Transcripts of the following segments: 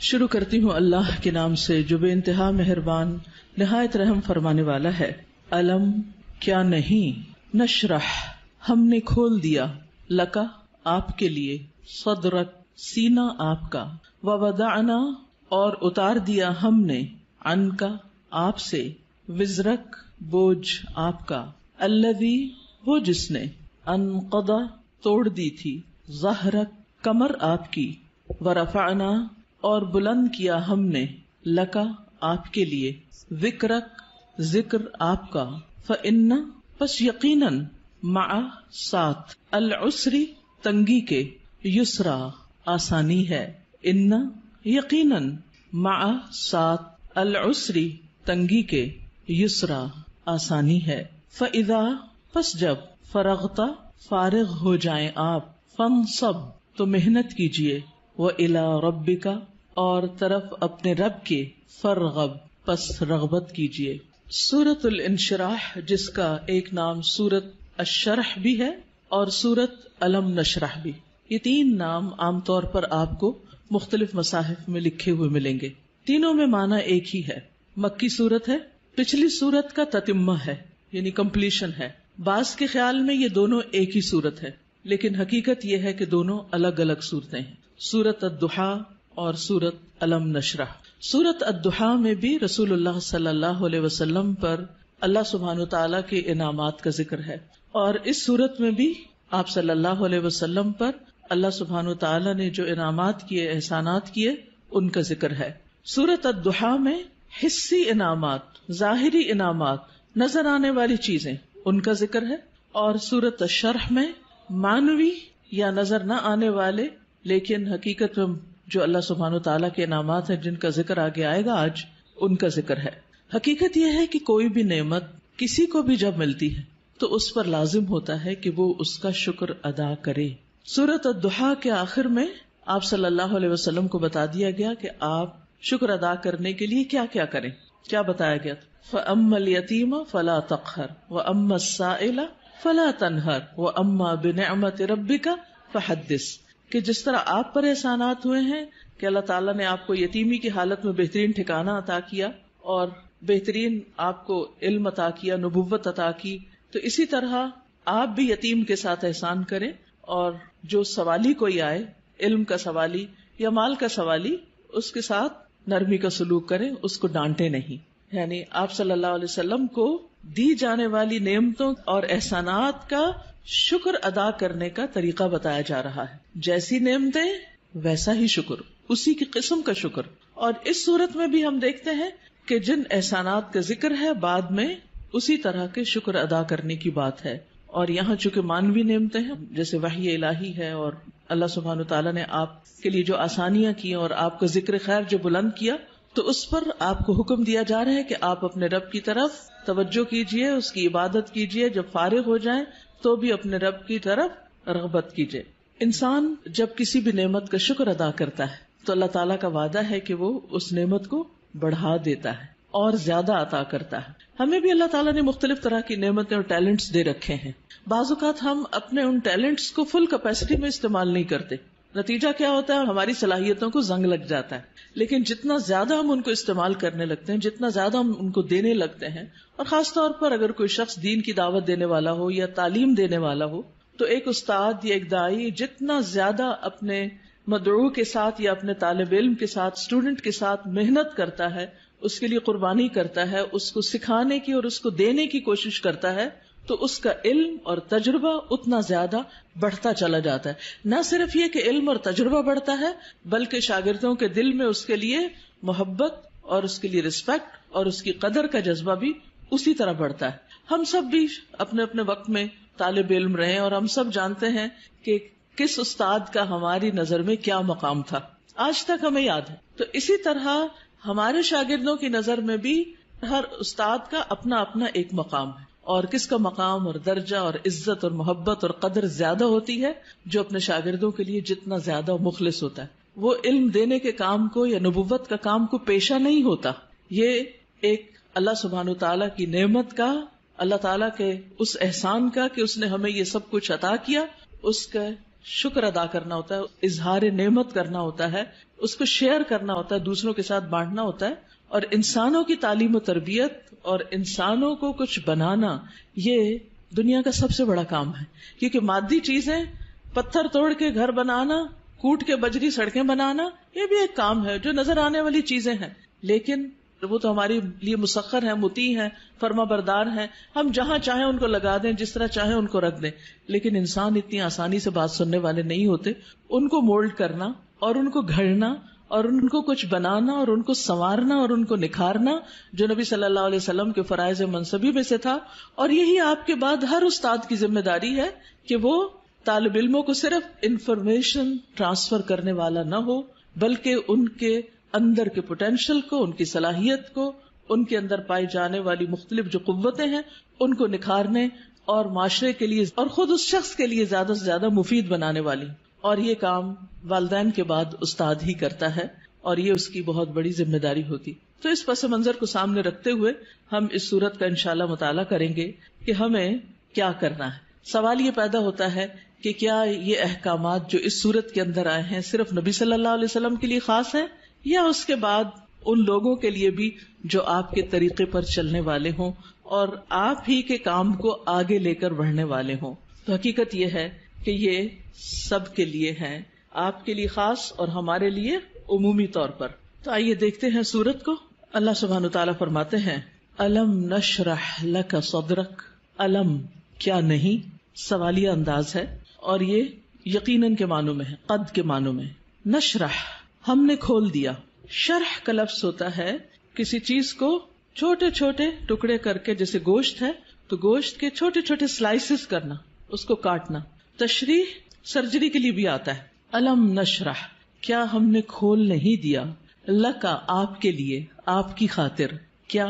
شروع کرتی ہوں اللہ کے نام سے جو بے انتہا مہربان نہایت رحم فرمانے والا ہے۔ علم کیا نہیں، نشرح ہم نے کھول دیا، لکا آپ کے لیے، صدرک سینہ آپ کا، ووضعنا اور اتار دیا ہم نے، عنکا آپ سے، وزرک بوجھ آپ کا، الذی وہ جس نے، انقضا توڑ دی تھی، ظہرک کمر آپ کی، ورفعنا اور بلند کیا ہم نے، لکا آپ کے لیے، ذکرک ذکر آپ کا، فإن پس یقیناً، مع ساتھ، العسری تنگی کے، یسرا آسانی ہے، ان یقیناً، مع ساتھ، العسری تنگی کے، یسرا آسانی ہے، فإذا پس جب، فرغتا فارغ ہو جائیں آپ، فانصب تو محنت کیجئے، وإلی ربک اور طرف اپنے رب کے، فرغب پس رغبت کیجئے۔ سورۃ الانشراح جس کا ایک نام سورۃ الشرح بھی ہے اور سورۃ الم نشرح بھی، یہ تین نام عام طور پر آپ کو مختلف مصاحف میں لکھے ہوئے ملیں گے، تینوں میں معنی ایک ہی ہے، مکی سورت ہے، پچھلی سورت کا تتمہ ہے یعنی کمپلیشن ہے۔ بعض کے خیال میں یہ دونوں ایک ہی سورت ہے، لیکن حقیقت یہ ہے کہ دونوں الگ الگ سورتیں ہیں، سورۃ الضحیٰ اور سورۃ الم نشرح۔ سورۃ الضحیٰ میں بھی رسول اللہ صلی اللہ علیہ وسلم پر اللہ سبحانہ وتعالیٰ کے انعامات کا ذکر ہے، اور اس سورت میں بھی آپ صلی اللہ علیہ وسلم پر اللہ سبحانہ وتعالیٰ نے جو انعامات کیے، احسانات کیے، ان کا ذکر ہے۔ سورۃ الضحیٰ میں حصی انعامات، ظاہری انعامات، نظر آنے والی چیزیں، ان کا ذکر ہے، اور سورۃ الشرح میں معنوی یا نظر نہ آنے والے لیکن حقیقت میں جو اللہ سبحانہ وتعالیٰ کے انعامات ہیں، جن کا ذکر آگے آئے گا آج، ان کا ذکر ہے۔ حقیقت یہ ہے کہ کوئی بھی نعمت کسی کو بھی جب ملتی ہے تو اس پر لازم ہوتا ہے کہ وہ اس کا شکر ادا کرے۔ سورۃ الضحیٰ کے آخر میں آپ صلی اللہ علیہ وسلم کو بتا دیا گیا کہ آپ شکر ادا کرنے کے لیے کیا کیا کریں، کیا بتایا گیا؟ فَأَمَّا الْيَتِيمَ فَلَا تَقْهَرْ وَأَمَّا السَّائِلَ فَلَا تَنْهَرْ وَأَمَّا بِنِعْمَةِ رَبِّكَ فَحَدِّثْ، کہ جس طرح آپ پر احسانات ہوئے ہیں کہ اللہ تعالیٰ نے آپ کو یتیمی کی حالت میں بہترین ٹھکانہ عطا کیا اور بہترین آپ کو علم عطا کیا، نبوت عطا کی، تو اسی طرح آپ بھی یتیم کے ساتھ احسان کریں، اور جو سوالی کوئی آئے، علم کا سوالی یا مال کا سوالی، اس کے ساتھ نرمی کا سلوک کریں، اس کو ڈانٹے نہیں۔ یعنی آپ صلی اللہ علیہ وسلم کو دی جانے والی نعمتوں اور احسانات کا شکر ادا کرنے کا طریقہ بتایا جا رہا ہے، جیسی نعمتیں ویسا ہی شکر، اسی کی قسم کا شکر۔ اور اس صورت میں بھی ہم دیکھتے ہیں کہ جن احسانات کا ذکر ہے بعد میں اسی طرح کے شکر ادا کرنے کی بات ہے، اور یہاں چونکہ مانوی نعمتیں ہیں جیسے وحی الہی ہے، اور اللہ سبحانہ وتعالیٰ نے آپ کے لیے جو آسانیاں کی اور آپ کا ذکر خیر جو بلند کیا، تو اس پر آپ کو حکم دیا جا رہا ہے کہ آپ اپنے رب کی طرف توجہ کیجئے، اس کی عبادت کیجئے، جب فارغ ہو جائیں تو بھی اپنے رب کی طرف رغبت کیجئے۔ انسان جب کسی بھی نعمت کا شکر ادا کرتا ہے تو اللہ تعالیٰ کا وعدہ ہے کہ وہ اس نعمت کو بڑھا دیتا ہے اور زیادہ عطا کرتا ہے۔ ہمیں بھی اللہ تعالیٰ نے مختلف طرح کی نعمتیں اور ٹیلنٹس دے رکھے ہیں، بعض اوقات ہم اپنے ان ٹیلنٹس کو فل کیپیسٹی میں استعمال نہیں کرتے، نتیجہ کیا ہوتا ہے؟ ہماری صلاحیتوں کو زنگ لگ جاتا ہے۔ لیکن جتنا زیادہ ہم ان کو استعمال کرنے لگتے ہیں، جتنا زیادہ ہم ان کو دینے لگتے ہیں، اور خاص طور پر اگر کوئی شخص دین کی دعوت دینے والا ہو یا تعلیم دینے والا ہو، تو ایک استاد یا ایک داعی جتنا زیادہ اپنے مدعو کے ساتھ یا اپنے طالب علم کے ساتھ، اسٹوڈنٹ کے ساتھ محنت کرتا ہے، اس کے لیے قربانی کرتا ہے، اس کو سکھانے کی اور اس کو دینے کی کوشش کرتا ہے، تو اس کا علم اور تجربہ اتنا زیادہ بڑھتا چلا جاتا ہے۔ نہ صرف یہ کہ علم اور تجربہ بڑھتا ہے، بلکہ شاگردوں کے دل میں اس کے لیے محبت اور اس کے لیے رسپیکٹ اور اس کی قدر کا جذبہ بھی اسی طرح بڑھتا ہے۔ ہم سب بھی اپنے اپنے وقت میں طالب علم رہے، اور ہم سب جانتے ہیں کہ کس استاد کا ہماری نظر میں کیا مقام تھا، آج تک ہمیں یاد ہے۔ تو اسی طرح ہمارے شاگردوں کی نظر میں بھی ہر استاد کا اپنا اپنا ایک مقام ہے، اور کس کا مقام اور درجہ اور عزت اور محبت اور قدر زیادہ ہوتی ہے؟ جو اپنے شاگردوں کے لیے جتنا زیادہ مخلص ہوتا ہے، وہ علم دینے کے کام کو یا نبوت کا کام کو پیشہ نہیں ہوتا۔ یہ ایک اللہ سبحانہ تعالیٰ کی نعمت کا، اللہ تعالیٰ کے اس احسان کا کہ اس نے ہمیں یہ سب کچھ عطا کیا، اس کا شکر ادا کرنا ہوتا ہے، اظہار نعمت کرنا ہوتا ہے، اس کو شیئر کرنا ہوتا ہے، دوسروں کے ساتھ بانٹنا ہوتا ہے. اور انسانوں کی تعلیم و تربیت اور انسانوں کو کچھ بنانا، یہ دنیا کا سب سے بڑا کام ہے. کیونکہ مادی چیزیں، پتھر توڑ کے گھر بنانا، کوٹ کے بجری سڑکیں بنانا، یہ بھی ایک کام ہے جو نظر آنے والی چیزیں ہیں، لیکن وہ تو ہمارے لیے مسخر ہیں، مطیع ہیں، فرما بردار ہیں. ہم جہاں چاہیں ان کو لگا دیں، جس طرح چاہیں ان کو رکھ دیں. لیکن انسان اتنی آسانی سے بات سننے والے نہیں ہوتے. ان کو مولڈ کرنا اور ان کو گھڑنا اور ان کو کچھ بنانا اور ان کو سنوارنا اور ان کو نکھارنا، جو نبی صلی اللہ علیہ وسلم کے فرائض منصبی میں سے تھا. اور یہی آپ کے بعد ہر استاد کی ذمہ داری ہے کہ وہ طالب علموں کو صرف انفارمیشن ٹرانسفر کرنے والا نہ ہو، بلکہ ان کے اندر کے پوٹینشل کو، ان کی صلاحیت کو، ان کے اندر پائی جانے والی مختلف جو قوتیں ہیں ان کو نکھارنے اور معاشرے کے لیے اور خود اس شخص کے لیے زیادہ سے زیادہ مفید بنانے والی. اور یہ کام والدین کے بعد استاد ہی کرتا ہے، اور یہ اس کی بہت بڑی ذمہ داری ہوتی. تو اس پس منظر کو سامنے رکھتے ہوئے ہم اس سورت کا انشاءاللہ مطالعہ کریں گے کہ ہمیں کیا کرنا ہے. سوال یہ پیدا ہوتا ہے کہ کیا یہ احکامات جو اس سورت کے اندر آئے ہیں صرف نبی صلی اللہ علیہ وسلم کے لیے خاص ہیں، یا اس کے بعد ان لوگوں کے لیے بھی جو آپ کے طریقے پر چلنے والے ہوں اور آپ ہی کے کام کو آگے لے کر بڑھنے والے ہوں. تو حقیقت یہ ہے کہ یہ سب کے لیے ہیں، آپ کے لیے خاص اور ہمارے لیے عمومی طور پر. تو آئیے دیکھتے ہیں سورت کو. اللہ سبحانہ وتعالیٰ فرماتے ہیں الم نشرح لک صدرک. الم کیا نہیں، سوالیہ انداز ہے، اور یہ یقیناً کے معنوں میں ہے، قد کے معنوں میں. نشرح ہم نے کھول دیا. شرح کا لفظ ہوتا ہے کسی چیز کو چھوٹے چھوٹے ٹکڑے کر کے، جیسے گوشت ہے تو گوشت کے چھوٹے چھوٹے سلائسز کرنا، اس کو کاٹنا. تشریح سرجری کے لیے بھی آتا ہے. الم نشرح کیا ہم نے کھول نہیں دیا، لکا آپ کے لیے، آپ کی خاطر، کیا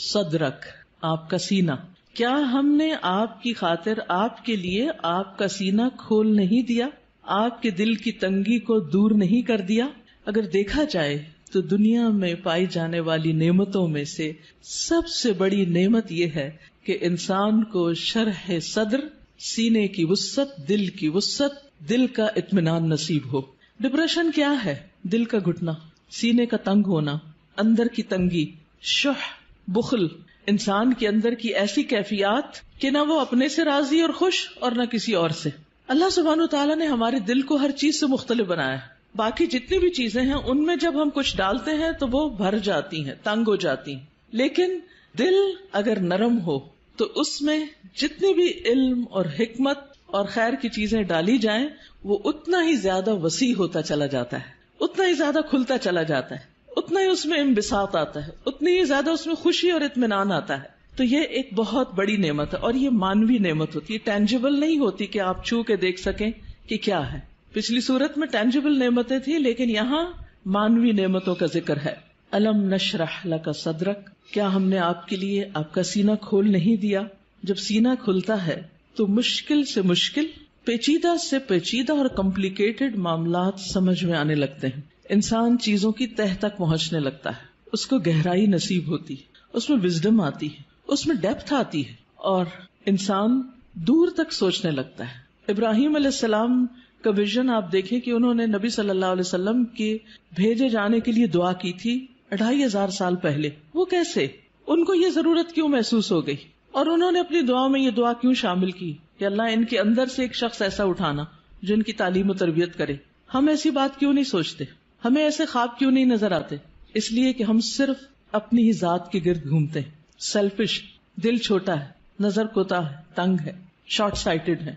صدرک آپ کا سینہ. کیا ہم نے آپ کی خاطر، آپ کے لیے آپ کا سینہ کھول نہیں دیا، آپ کے دل کی تنگی کو دور نہیں کر دیا. اگر دیکھا جائے تو دنیا میں پائی جانے والی نعمتوں میں سے سب سے بڑی نعمت یہ ہے کہ انسان کو شرح صدر، سینے کی وسعت، دل کی وسعت، دل کا اطمینان نصیب ہو. ڈپریشن کیا ہے؟ دل کا گھٹنا، سینے کا تنگ ہونا، اندر کی تنگی، شح، بخل، انسان کے اندر کی ایسی کیفیات کہ نہ وہ اپنے سے راضی اور خوش اور نہ کسی اور سے. اللہ سبحانہ وتعالیٰ نے ہمارے دل کو ہر چیز سے مختلف بنایا ہے. باقی جتنی بھی چیزیں ہیں ان میں جب ہم کچھ ڈالتے ہیں تو وہ بھر جاتی ہیں، تنگ ہو جاتی ہیں. لیکن دل اگر نرم ہو تو اس میں جتنی بھی علم اور حکمت اور خیر کی چیزیں ڈالی جائیں وہ اتنا ہی زیادہ وسیع ہوتا چلا جاتا ہے، اتنا ہی زیادہ کھلتا چلا جاتا ہے، اتنا ہی اس میں انبساط آتا ہے، اتنی ہی زیادہ اس میں خوشی اور اطمینان آتا ہے. تو یہ ایک بہت بڑی نعمت ہے، اور یہ مانوی نعمت ہوتی ہے، ٹینجیبل نہیں ہوتی کہ آپ چھو کے دیکھ سکیں کہ کیا ہے. پچھلی صورت میں ٹینجیبل نعمتیں تھیں، لیکن یہاں مانوی نعمتوں کا ذکر ہے. الم نشرح لک صدرک کیا ہم نے آپ کے لیے آپ کا سینہ کھول نہیں دیا. جب سینہ کھلتا ہے تو مشکل سے مشکل، پیچیدہ سے پیچیدہ اور کمپلیکیٹڈ معاملات سمجھ میں آنے لگتے ہیں. انسان چیزوں کی تہ تک پہنچنے لگتا ہے، اس کو گہرائی نصیب ہوتی ہے، اس میں وزڈم آتی ہے، اس میں ڈیپتھ آتی ہے، اور انسان دور تک سوچنے لگتا ہے. ابراہیم علیہ السلام کا ویژن آپ دیکھیں کہ انہوں نے نبی صلی اللہ علیہ وسلم کے بھیجے جانے کے لیے دعا کی تھی 2500 سال پہلے. وہ کیسے، ان کو یہ ضرورت کیوں محسوس ہو گئی، اور انہوں نے اپنی دعا میں یہ دعا کیوں شامل کی کہ اللہ ان کے اندر سے ایک شخص ایسا اٹھانا جو ان کی تعلیم و تربیت کرے. ہم ایسی بات کیوں نہیں سوچتے، ہمیں ایسے خواب کیوں نہیں نظر آتے؟ اس لیے کہ ہم صرف اپنی ہی ذات کے گرد گھومتے ہیں. سیلفش، دل چھوٹا ہے، نظر کوتا ہے، تنگ ہے، شارٹ سائٹڈ ہے،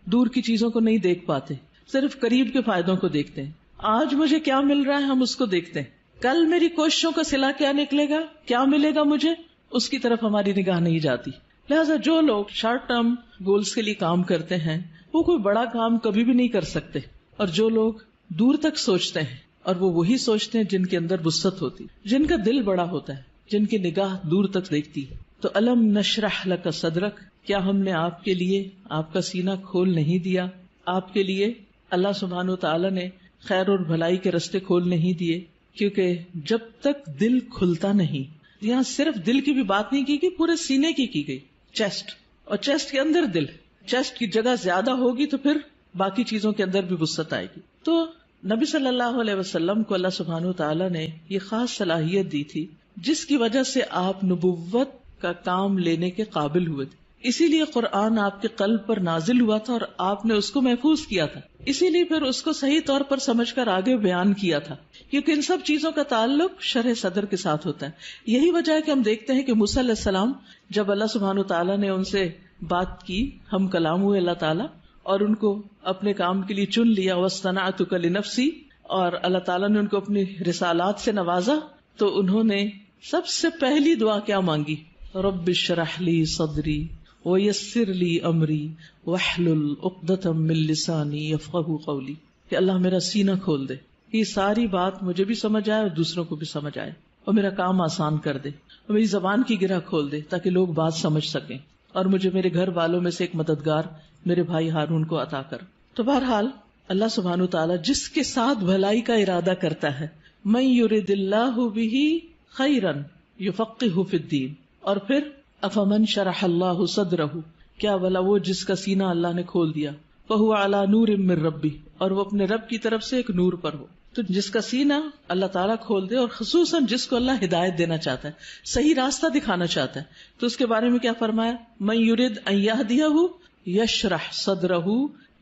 دور کی چیزوں کو نہیں دیکھ پاتے، صرف قریب کے فائدوں کو دیکھتے ہیں. آج مجھے کیا مل رہا ہے ہم اس کو دیکھتے ہیں، کل میری کوششوں کا صلہ کیا نکلے گا، کیا ملے گا مجھے، اس کی طرف ہماری نگاہ نہیں جاتی. لہٰذا جو لوگ شارٹ ٹرم گولز کے لیے کام کرتے ہیں وہ کوئی بڑا کام کبھی بھی نہیں کر سکتے، اور جو لوگ دور تک سوچتے ہیں، اور وہ وہی سوچتے ہیں جن کے اندر وسعت ہوتی، جن کا دل بڑا ہوتا ہے، جن کی نگاہ دور تک دیکھتی. تو الم نشرح لک صدرک کیا ہم نے آپ کے لیے آپ کا سینہ کھول نہیں دیا. آپ کے لیے اللہ سبحانہ وتعالی نے خیر اور بھلائی کے رستے کھول نہیں دیے، کیونکہ جب تک دل کھلتا نہیں، یہاں صرف دل کی بھی بات نہیں کی گئی، پورے سینے کی گئی، چیسٹ، اور چیسٹ کے اندر دل. چیسٹ کی جگہ زیادہ ہوگی تو پھر باقی چیزوں کے اندر بھی وسعت آئے گی. تو نبی صلی اللہ علیہ وسلم کو اللہ سبحانہ وتعالی نے یہ خاص صلاحیت دی تھی جس کی وجہ سے آپ نبوت کا کام لینے کے قابل ہوئے تھے. اسی لیے قرآن آپ کے قلب پر نازل ہوا تھا اور آپ نے اس کو محفوظ کیا تھا. اسی لیے پھر اس کو صحیح طور پر سمجھ کر آگے بیان کیا تھا، کیونکہ ان سب چیزوں کا تعلق شرح صدر کے ساتھ ہوتا ہے. یہی وجہ ہے کہ ہم دیکھتے ہیں کہ موسیٰ علیہ السلام جب اللہ سبحانہ وتعالی نے ان سے بات کی، ہم کلام ہوئے اللہ تعالیٰ، اور ان کو اپنے کام کے لیے چن لیا، وَاصْطَنَعْتُكَ لِنَفْسِي، اور اللہ تعالیٰ نے ان کو اپنی رسالات سے نوازا، تو انہوں نے سب سے پہلی دعا کیا مانگی؟ رب اشرح لی صدری ویسر لی امری واحلل عقدۃ من لسانی یفقہوا قولی، کہ اللہ میرا سینہ کھول دے، یہ ساری بات مجھے بھی سمجھ آئے اور دوسروں کو بھی سمجھ آئے، اور میرا کام آسان کر دے، اور میری زبان کی گرہ کھول دے تاکہ لوگ بات سمجھ سکیں، اور مجھے میرے گھر والوں میں سے ایک مددگار میرے بھائی ہارون کو عطا کر. تو بہرحال اللہ سبحانہ وتعالی جس کے ساتھ بھلائی کا ارادہ کرتا ہے، من یرد اللہ بہ خیرا یفقہہ فی الدین، اور پھر افمن شرح اللہ صدرہ، کیا بھلا وہ جس کا سینہ اللہ نے کھول دیا، فہو علی نور من ربہ، اور وہ اپنے رب کی طرف سے ایک نور پر ہو. تو جس کا سینہ اللہ تعالیٰ کھول دے، اور خصوصاً جس کو اللہ ہدایت دینا چاہتا ہے، صحیح راستہ دکھانا چاہتا ہے، تو اس کے بارے میں کیا فرمایا؟ من یرد ان یہدیہ یشرح صدرہ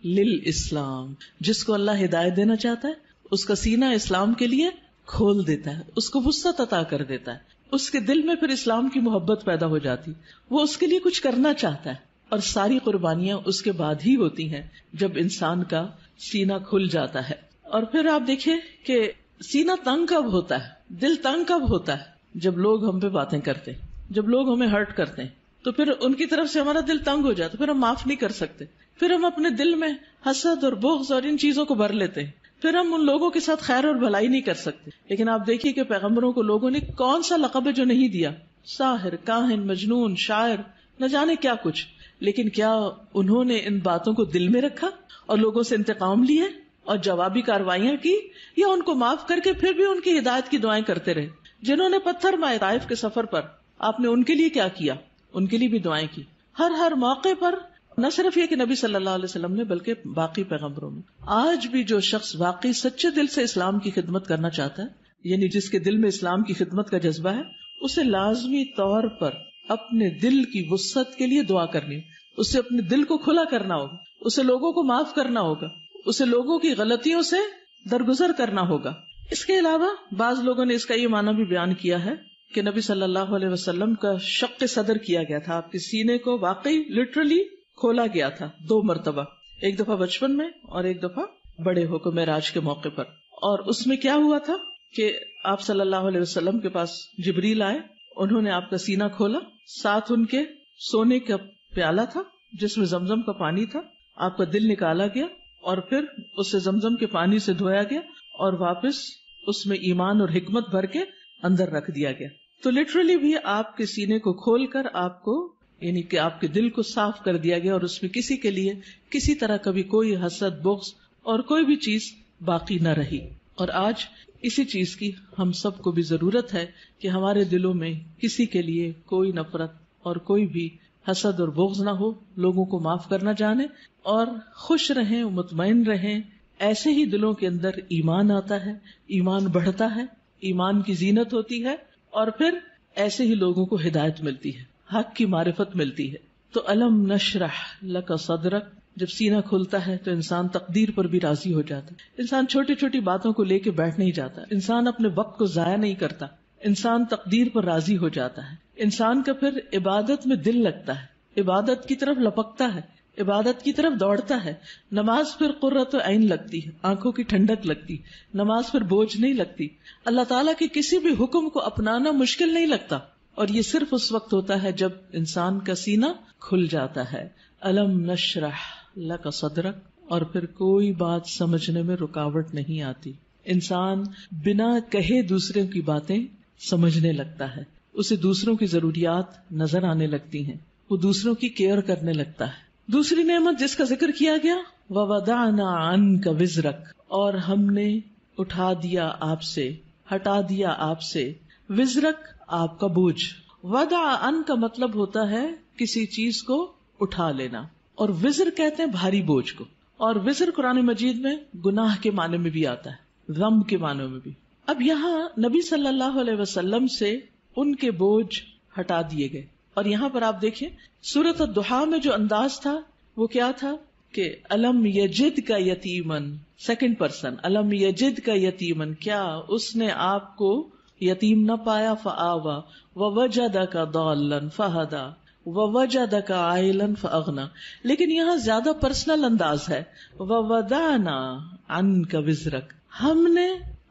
للاسلام، جس کو اللہ ہدایت دینا چاہتا ہے اس کا سینہ اسلام کے لیے کھول دیتا ہے، اس کو وسعت عطا کر دیتا ہے، اس کے دل میں پھر اسلام کی محبت پیدا ہو جاتی، وہ اس کے لیے کچھ کرنا چاہتا ہے. اور ساری قربانیاں اس کے بعد ہی ہوتی ہیں جب انسان کا سینہ کھل جاتا ہے. اور پھر آپ دیکھیں کہ سینہ تنگ کب ہوتا ہے، دل تنگ کب ہوتا ہے؟ جب لوگ ہم پہ باتیں کرتے ہیں، جب لوگ ہمیں ہرٹ کرتے ہیں، تو پھر ان کی طرف سے ہمارا دل تنگ ہو جاتا، پھر ہم معاف نہیں کر سکتے، پھر ہم اپنے دل میں حسد اور بغض اور ان چیزوں کو بھر لیتے ہیں، پھر ہم ان لوگوں کے ساتھ خیر اور بھلائی نہیں کر سکتے. لیکن آپ دیکھیے کہ پیغمبروں کو لوگوں نے کون سا لقب ہے جو نہیں دیا، ساحر، کاہن، مجنون، شاعر، نہ جانے کیا کچھ. لیکن کیا انہوں نے ان باتوں کو دل میں رکھا اور لوگوں سے انتقام لیے اور جوابی کارروائیاں کی، یا ان کو معاف کر کے پھر بھی ان کی ہدایت کی دعائیں کرتے رہے؟ جنہوں نے پتھر مارے طائف کے سفر پر، آپ نے ان کے لیے کیا کیا؟ ان کے لیے بھی دعائیں کی. ہر موقع پر نہ صرف یہ کہ نبی صلی اللہ علیہ وسلم نے، بلکہ باقی پیغمبروں میں. آج بھی جو شخص واقعی سچے دل سے اسلام کی خدمت کرنا چاہتا ہے، یعنی جس کے دل میں اسلام کی خدمت کا جذبہ ہے، اسے لازمی طور پر اپنے دل کی وسعت کے لیے دعا کرنی، اسے اپنے دل کو کھلا کرنا ہوگا، اسے لوگوں کو معاف کرنا ہوگا، اسے لوگوں کی غلطیوں سے درگزر کرنا ہوگا. اس کے علاوہ بعض لوگوں نے اس کا یہ معنی بھی بیان کیا ہے کہ نبی صلی اللہ علیہ وسلم کا شق صدر کیا گیا تھا، آپ کے سینے کو واقعی لٹرلی کھولا گیا تھا 2 مرتبہ، ایک دفعہ بچپن میں اور ایک دفعہ بڑے ہو کر معراج کے موقع پر. اور اس میں کیا ہوا تھا کہ آپ صلی اللہ علیہ وسلم کے پاس جبریل آئے، انہوں نے آپ کا سینہ کھولا، ساتھ ان کے سونے کا پیالہ تھا جس میں زمزم کا پانی تھا، آپ کا دل نکالا گیا اور پھر اسے زمزم کے پانی سے دھویا گیا اور واپس اس میں ایمان اور حکمت بھر کے اندر رکھ دیا گیا. تو لٹرلی بھی آپ کے سینے کو کھول کر آپ کو، یعنی کہ آپ کے دل کو صاف کر دیا گیا، اور اس میں کسی کے لیے کسی طرح کبھی کوئی حسد، بغض اور کوئی بھی چیز باقی نہ رہی. اور آج اسی چیز کی ہم سب کو بھی ضرورت ہے کہ ہمارے دلوں میں کسی کے لیے کوئی نفرت اور کوئی بھی حسد اور بغض نہ ہو، لوگوں کو معاف کرنا جانے اور خوش رہیں، مطمئن رہیں. ایسے ہی دلوں کے اندر ایمان آتا ہے، ایمان بڑھتا ہے، ایمان کی زینت ہوتی ہے، اور پھر ایسے ہی لوگوں کو ہدایت ملتی ہے، حق کی معرفت ملتی ہے. تو الم نشرح لک صدرک، جب سینہ کھلتا ہے تو انسان تقدیر پر بھی راضی ہو جاتا ہے. انسان چھوٹی چھوٹی باتوں کو لے کے بیٹھ نہیں جاتا، انسان اپنے وقت کو ضائع نہیں کرتا، انسان تقدیر پر راضی ہو جاتا ہے. انسان کا پھر عبادت میں دل لگتا ہے، عبادت کی طرف لپکتا ہے، عبادت کی طرف دوڑتا ہے. نماز پھر قرۃ عین لگتی ہے، آنکھوں کی ٹھنڈک لگتی، نماز پھر بوجھ نہیں لگتی. اللہ تعالیٰ کے کسی بھی حکم کو اپنانا مشکل نہیں لگتا، اور یہ صرف اس وقت ہوتا ہے جب انسان کا سینہ کھل جاتا ہے. الم نشرح لک صدرک، اور پھر کوئی بات سمجھنے میں رکاوٹ نہیں آتی. انسان بنا کہے دوسروں کی باتیں سمجھنے لگتا ہے، اسے دوسروں کی ضروریات نظر آنے لگتی ہیں، وہ دوسروں کی کیئر کرنے لگتا ہے. دوسری نعمت جس کا ذکر کیا گیا، وَوَضَعْنَا عَنْكَ وِزْرَكَ، اور ہم نے اٹھا دیا آپ سے، ہٹا دیا آپ سے، وزرک آپ کا بوجھ. وضع ان کا مطلب ہوتا ہے کسی چیز کو اٹھا لینا، اور وزر کہتے ہیں بھاری بوجھ کو. اور وزر قرآن مجید میں گناہ کے معنی میں بھی آتا ہے، ذنب کے معنی میں بھی. اب یہاں نبی صلی اللہ علیہ وسلم سے ان کے بوجھ ہٹا دیے گئے. اور یہاں پر آپ دیکھیں سورۃ الضحیٰ میں جو انداز تھا وہ کیا تھا کہ الم یجد کا یتیمن، سیکنڈ پرسن، الم یجد کا یتیمن، کیا اس نے آپ کو یتیم نہ پایا، فآوا ووجدک ضالا فہدی ووجدک عائلا فاغنی. لیکن یہاں زیادہ پرسنل انداز ہے، ووضعنا عنک وزرک، ہم نے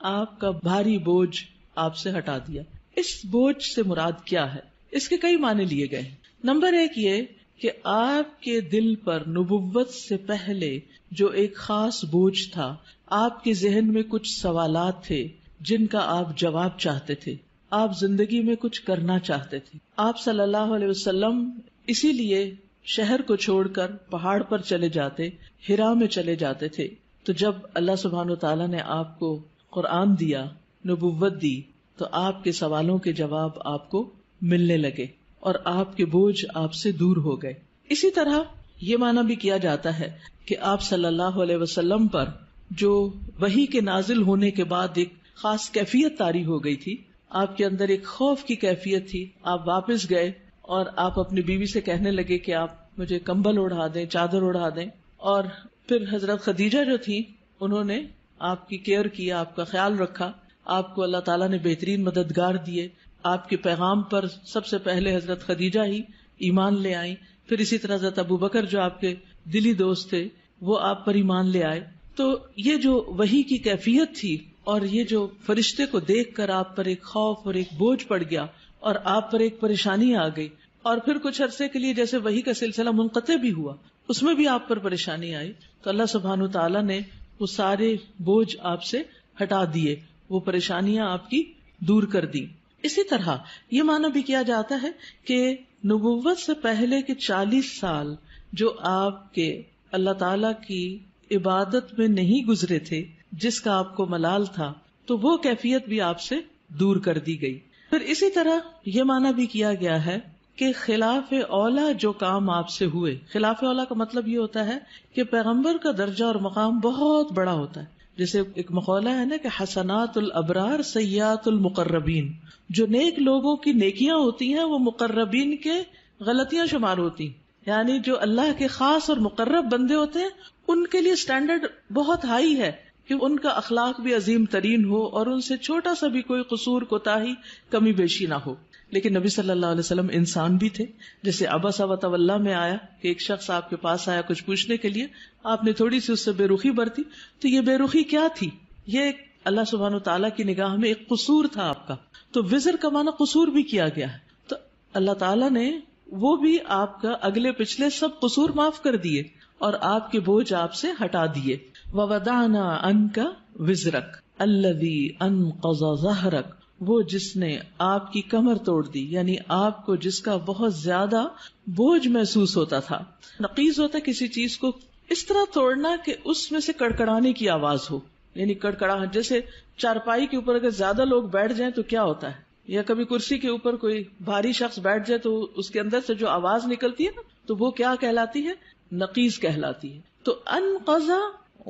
آپ کا بھاری بوجھ آپ سے ہٹا دیا. اس بوجھ سے مراد کیا ہے؟ اس کے کئی معنی لیے گئے. نمبر ایک یہ کہ آپ کے دل پر نبوت سے پہلے جو ایک خاص بوجھ تھا، آپ کے ذہن میں کچھ سوالات تھے جن کا آپ جواب چاہتے تھے، آپ زندگی میں کچھ کرنا چاہتے تھے. آپ صلی اللہ علیہ وسلم اسی لیے شہر کو چھوڑ کر پہاڑ پر چلے جاتے، ہرا میں چلے جاتے تھے. تو جب اللہ سبحانہ وتعالیٰ نے آپ کو قرآن دیا، نبوت دی، تو آپ کے سوالوں کے جواب آپ کو ملنے لگے اور آپ کے بوجھ آپ سے دور ہو گئے. اسی طرح یہ معنی بھی کیا جاتا ہے کہ آپ صلی اللہ علیہ وسلم پر جو وحی کے نازل ہونے کے بعد ایک خاص کیفیت طاری ہو گئی تھی، آپ کے اندر ایک خوف کی کیفیت تھی. آپ واپس گئے اور آپ اپنی بیوی سے کہنے لگے کہ آپ مجھے کمبل اڑا دیں، چادر اڑا دیں. اور پھر حضرت خدیجہ جو تھی انہوں نے آپ کی کیئر کیا، آپ کا خیال رکھا. آپ کو اللہ تعالیٰ نے بہترین مددگار دیے. آپ کے پیغام پر سب سے پہلے حضرت خدیجہ ہی ایمان لے آئیں. پھر اسی طرح حضرت ابو بکر جو آپ کے دلی دوست تھے وہ آپ پر ایمان لے آئے. تو یہ جو وحی کی کیفیت تھی اور یہ جو فرشتے کو دیکھ کر آپ پر ایک خوف اور ایک بوجھ پڑ گیا اور آپ پر ایک پریشانی آ گئی، اور پھر کچھ عرصے کے لیے جیسے وحی کا سلسلہ منقطع بھی ہوا، اس میں بھی آپ پر پریشانی آئی، تو اللہ سبحانہ تعالیٰ نے وہ سارے بوجھ آپ سے ہٹا دیے، وہ پریشانیاں آپ کی دور کر دی. اسی طرح یہ معنی بھی کیا جاتا ہے کہ نبوت سے پہلے کے 40 سال جو آپ کے اللہ تعالی کی عبادت میں نہیں گزرے تھے، جس کا آپ کو ملال تھا، تو وہ کیفیت بھی آپ سے دور کر دی گئی. پھر اسی طرح یہ معنی بھی کیا گیا ہے کہ خلاف اولا جو کام آپ سے ہوئے، خلاف اولا کا مطلب یہ ہوتا ہے کہ پیغمبر کا درجہ اور مقام بہت بڑا ہوتا ہے. جیسے ایک مقولہ ہے نا کہ حسنات الابرار سیئات المقربین، جو نیک لوگوں کی نیکیاں ہوتی ہیں وہ مقربین کے غلطیاں شمار ہوتی ہیں. یعنی جو اللہ کے خاص اور مقرب بندے ہوتے ہیں ان کے لیے سٹینڈرڈ بہت ہائی ہے کہ ان کا اخلاق بھی عظیم ترین ہو اور ان سے چھوٹا سا بھی کوئی قصور، کوتاہی، کمی بیشی نہ ہو. لیکن نبی صلی اللہ علیہ وسلم انسان بھی تھے. جیسے عبس وتولی میں آیا کہ ایک شخص آپ کے پاس آیا کچھ پوچھنے کے لیے، آپ نے تھوڑی سی اس سے بے رخی برتی. تو یہ بے رخی کیا تھی؟ یہ اللہ سبحانہ تعالیٰ کی نگاہ میں ایک قصور تھا آپ کا. تو وزر کا معنی قصور بھی کیا گیا ہے. تو اللہ تعالیٰ نے وہ بھی آپ کا اگلے پچھلے سب قصور معاف کر دیے اور آپ کے بوجھ آپ سے ہٹا دیے. وَوَضَعْنَا عَنْكَ وِزْرَكَ الَّذِي أَنْقَضَ ظَهْرَكَ، وہ جس نے آپ کی کمر توڑ دی، یعنی آپ کو جس کا بہت زیادہ بوجھ محسوس ہوتا تھا. نقیض ہوتا ہے کسی چیز کو اس طرح توڑنا کہ اس میں سے کڑکڑانے کی آواز ہو، یعنی کڑکڑاہٹ. جیسے چارپائی کے اوپر اگر زیادہ لوگ بیٹھ جائیں تو کیا ہوتا ہے، یا کبھی کرسی کے اوپر کوئی بھاری شخص بیٹھ جائے تو اس کے اندر سے جو آواز نکلتی ہے نا، تو وہ کیا کہلاتی ہے؟ نقیض کہلاتی ہے. تو انقض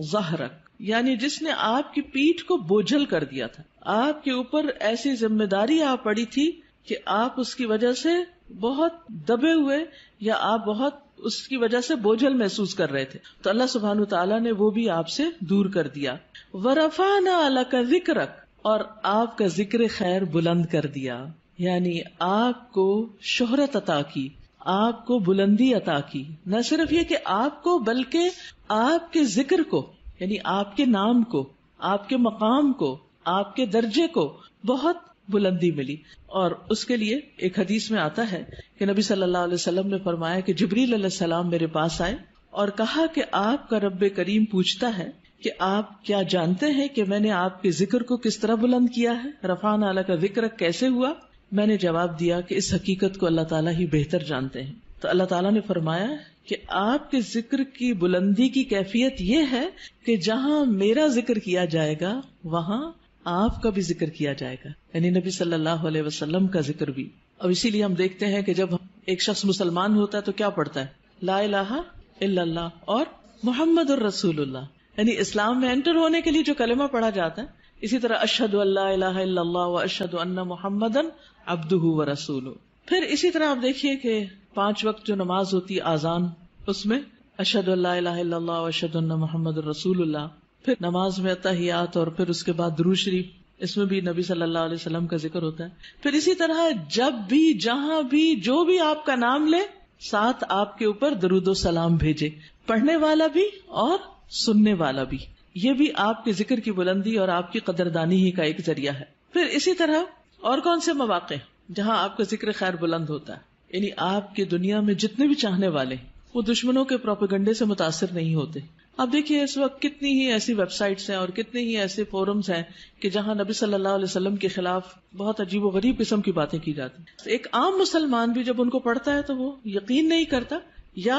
ظہرک یعنی جس نے آپ کی پیٹھ کو بوجھل کر دیا تھا، آپ کے اوپر ایسی ذمہ داری آ پڑی تھی کہ آپ اس کی وجہ سے بہت دبے ہوئے یا آپ بہت اس کی وجہ سے بوجھل محسوس کر رہے تھے. تو اللہ سبحانہ تعالیٰ نے وہ بھی آپ سے دور کر دیا. وَرَفَعْنَا لَكَ ذِكْرَكَ، اور آپ کا ذکر خیر بلند کر دیا، یعنی آپ کو شہرت عطا کی، آپ کو بلندی عطا کی. نہ صرف یہ کہ آپ کو، بلکہ آپ کے ذکر کو، یعنی آپ کے نام کو، آپ کے مقام کو، آپ کے درجے کو بہت بلندی ملی. اور اس کے لیے ایک حدیث میں آتا ہے کہ نبی صلی اللہ علیہ وسلم نے فرمایا کہ جبریل علیہ السلام میرے پاس آئے اور کہا کہ آپ کا رب کریم پوچھتا ہے کہ آپ کیا جانتے ہیں کہ میں نے آپ کے ذکر کو کس طرح بلند کیا ہے؟ رفعنا لک ذکرک کیسے ہوا؟ میں نے جواب دیا کہ اس حقیقت کو اللہ تعالیٰ ہی بہتر جانتے ہیں. تو اللہ تعالیٰ نے فرمایا کہ آپ کے ذکر کی بلندی کی کیفیت یہ ہے کہ جہاں میرا ذکر کیا جائے گا وہاں آپ کا بھی ذکر کیا جائے گا، یعنی نبی صلی اللہ علیہ وسلم کا ذکر بھی. اور اسی لیے ہم دیکھتے ہیں کہ جب ایک شخص مسلمان ہوتا ہے تو کیا پڑھتا ہے؟ لا الہ الا اللہ اور محمد الرسول اللہ، یعنی اسلام میں انٹر ہونے کے لیے جو کلمہ پڑھا جاتا ہے. اسی طرح اشہد ان لا الہ الا اللہ و اشہد ان محمدن عبدہ و رسولہ. پھر اسی طرح آپ دیکھیے کہ 5 وقت جو نماز ہوتی ہے آذان، اس میں اشہد ان لا الہ الا اللہ و اشہد ان محمد الرسول اللہ. پھر نماز میں اتحیات اور پھر اس کے بعد درود شریف، اس میں بھی نبی صلی اللہ علیہ وسلم کا ذکر ہوتا ہے. پھر اسی طرح جب بھی جہاں بھی جو بھی آپ کا نام لے ساتھ آپ کے اوپر درود و سلام بھیجے، پڑھنے والا بھی اور سننے والا بھی. یہ بھی آپ کے ذکر کی بلندی اور آپ کی قدردانی ہی کا ایک ذریعہ ہے. پھر اسی طرح اور کون سے مواقع جہاں آپ کا ذکر خیر بلند ہوتا ہے، یعنی آپ کی دنیا میں جتنے بھی چاہنے والے وہ دشمنوں کے پروپیگنڈے سے متاثر نہیں ہوتے. اب دیکھیے اس وقت کتنی ہی ایسی ویب سائٹس ہیں اور کتنے ہی ایسے فورمز ہیں کہ جہاں نبی صلی اللہ علیہ وسلم کے خلاف بہت عجیب و غریب قسم کی باتیں کی جاتی ہیں. ایک عام مسلمان بھی جب ان کو پڑھتا ہے تو وہ یقین نہیں کرتا یا